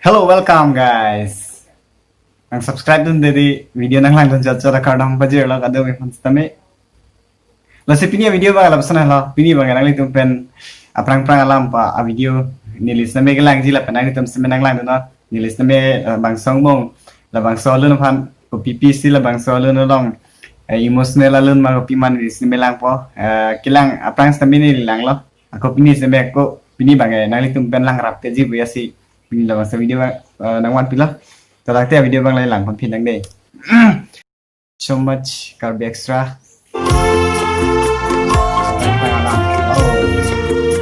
Hello, welcome guys. Nang subscribe dun dari video nang lang dun jat kadang baje lo kado me fans tame. Lo se pinia video ba la sana lo pini ba nang litum pen aprang alam pa a video nilis na me gelang jila penang litum se menang lang dun nilis na me bang song mong la bang solun pan ko PPC la bang solun long emotional alun ma ko piman nilis na me lang po kilang aprang sa mini lang lo ako pini se me ko pini ba nang litum pen lang rap teji bu ya si Pini là masa video nang wan pila. Tolak video bang lai lang pun pinang deh. So much carb extra.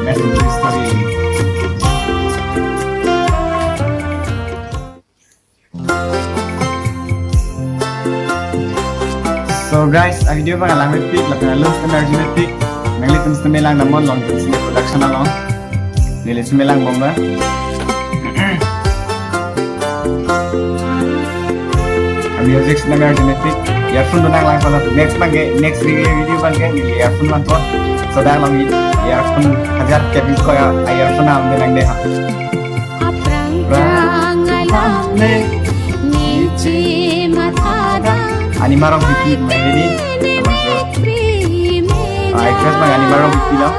Message story. So guys, video bang lang repeat lah penalus energy repeat. Nangli tum semelang namon long sini production along. Nili semelang bomba. Music sebenarnya genetik earphone tuh nang langsung next video bangke ini earphone langsung sudah lagi earphone hajar kebis koya earphone am denang deh animarong pipi ini ikhlas bang animarong pipi lo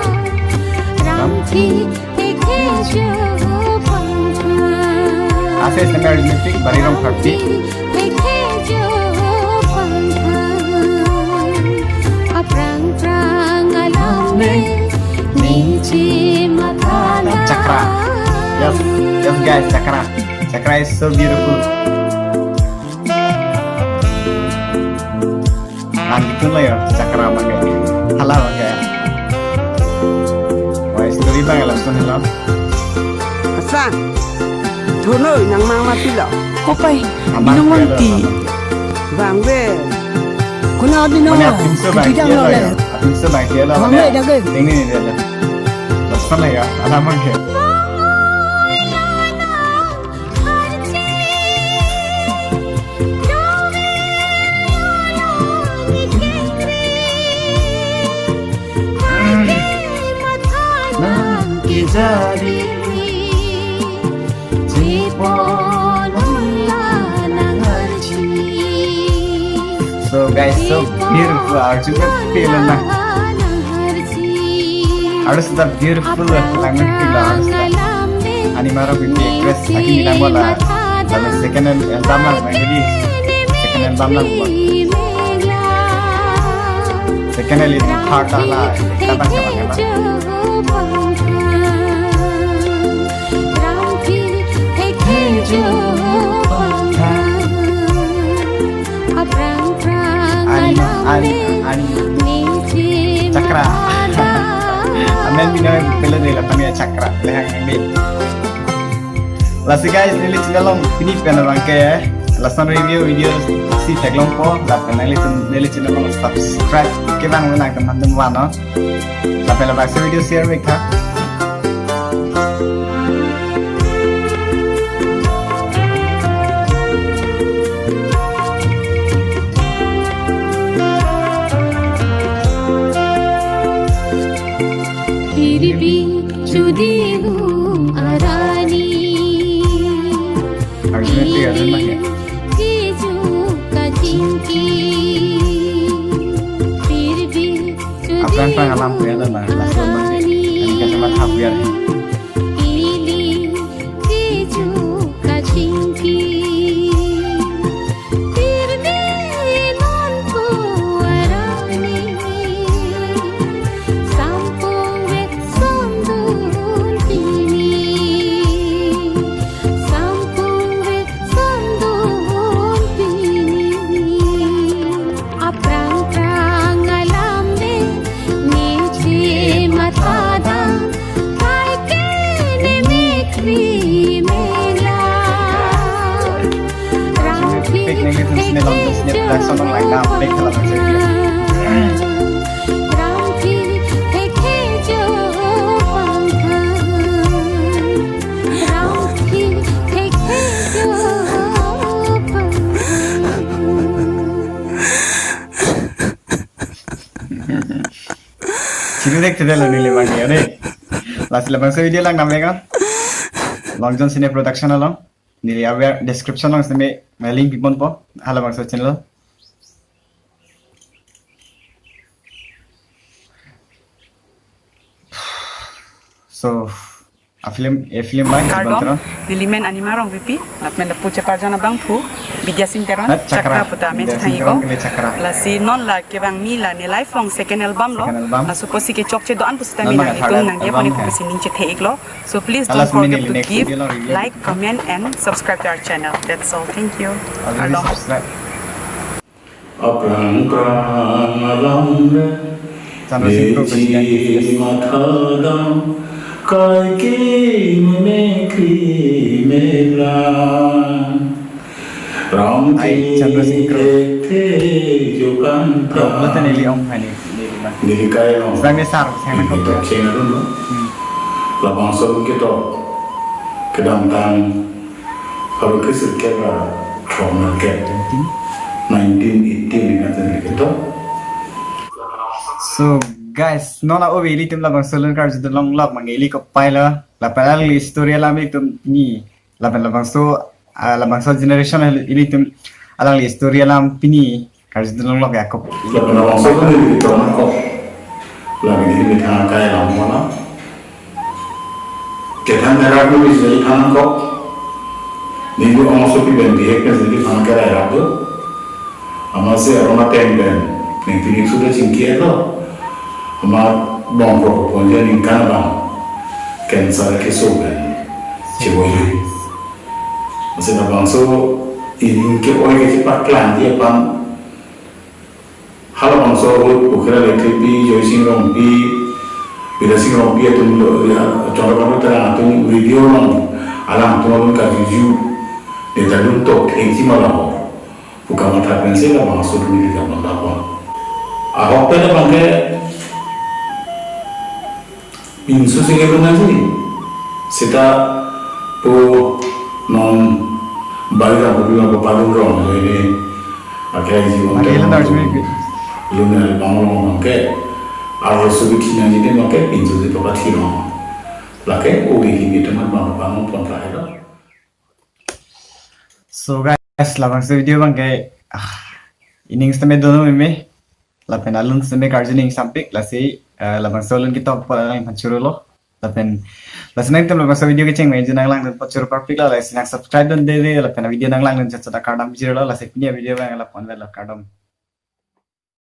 ases sebenarnya genetik barirong party Cakra. Yes guys, Cakra. Cakra is so beautiful. Gitu lah ya, Cakra mangga. Halal mangga. Wah, story bang langsung hello. Asa. Dono nang mang mati lo. Kopai, minum mati. Bang be. Kuna dino. Tidak lo le. Abis itu bang dia lo. Mangga dah ke? Ini dia lah. Lepas lah ya, ada mangga. Jadi so guys, so beautiful juga film lah harus tetap beautiful lah langun film harus animaro bibi actress lagi bilang bola kalau second album lah jadi second album lah second album part lah kapan Cakra. Amen bina pela de la familia Cakra. Lehang ini. Lasi guys, nili channel ini pena bangke. Lasan review video si taglong po. Lapan nili channel subscribe. Kebang menang teman-teman no. Lapan la video share mereka. Apaan alam ya lah, langsung ini kacamata hafiar. Langsung online dah, break kalau macam ni. Sini dek tidak lalu ni lagi, ada. Last lepas video lang namanya kan. Long John Cine Production along. Nili aware description lang sa may link pipon po. Hala bang sa channel. So, a film ba? Kardom, nilimen animarong pipi, men la puche parjana bang pu, bidya sinteron, chakra puta men thayigo. La si non la ke bang mila ni lifelong second album lo. La suppose ke chokche do an pusta mina ni tung nang dia poni ko si ninche theik lo. So please don't forget to give like, comment and subscribe to our channel. That's all. Thank you. Already Kardom. subscribe. Aprang krang alam re, Chandra Singh Pro President meji mathadam, kai ki me kri mela. Ram Ay, Chandra Singh Pro. te yogan Lo ta. nili om hani. Nili ba. Nili kaya no. Sang ni sar sang na ko. Kita kena dulu. Labang sebut kita kedam tang kalau kisah kira trauma ke 1918 ingat kita. So guys, nona o ili tum labang solon kar jud long log mangili ko paila la panal historia la mi tum ni labang so generation ili tum alang historia lam pini kar jud long log yakop. Labang sebut ni kita nak lagi di mitang kaya lama na. Kita nak ragu jadi kan kok. Minggu orang sopi ben dihek jadi kan kaya ragu. Amase aroma temben. Ning pini sudah cingki itu. Ama bom pro ponja ning kan bang. Cancer ke soben. Cewek. Masa na bang so ini ke oi ke cepat plan dia bang. Halo bang so ukira elektrik pi joising rompi. Bila sing rompi itu contoh kamu terang itu video mang alam tu orang kaji dia jalur tok engsi malah. Bukan mata pensel lah masuk dulu di dalam lapang. Ahok pada bangke pinsu sih benar sih. Kita po non balik apa bilang apa padung rong ini akhirnya jiwa Mariela dar jumi pi. lunar bangun bangke arus subitinya jadi bangke pinsu sih tokat hirong. Laki ugi kita teman bangun pun terakhir. So guys, labang sa video bang kay innings na may dono may lapen alun sa may karjuning sampik lasi labang solon kita pa lang panchurulo lapen lasi nang tam labang sa video kaching may junang lang dan panchuru perfect la lasi nang subscribe don de lapen video nang lang dan chat sa kardam bijiro lasi punya video bang lapan la kardam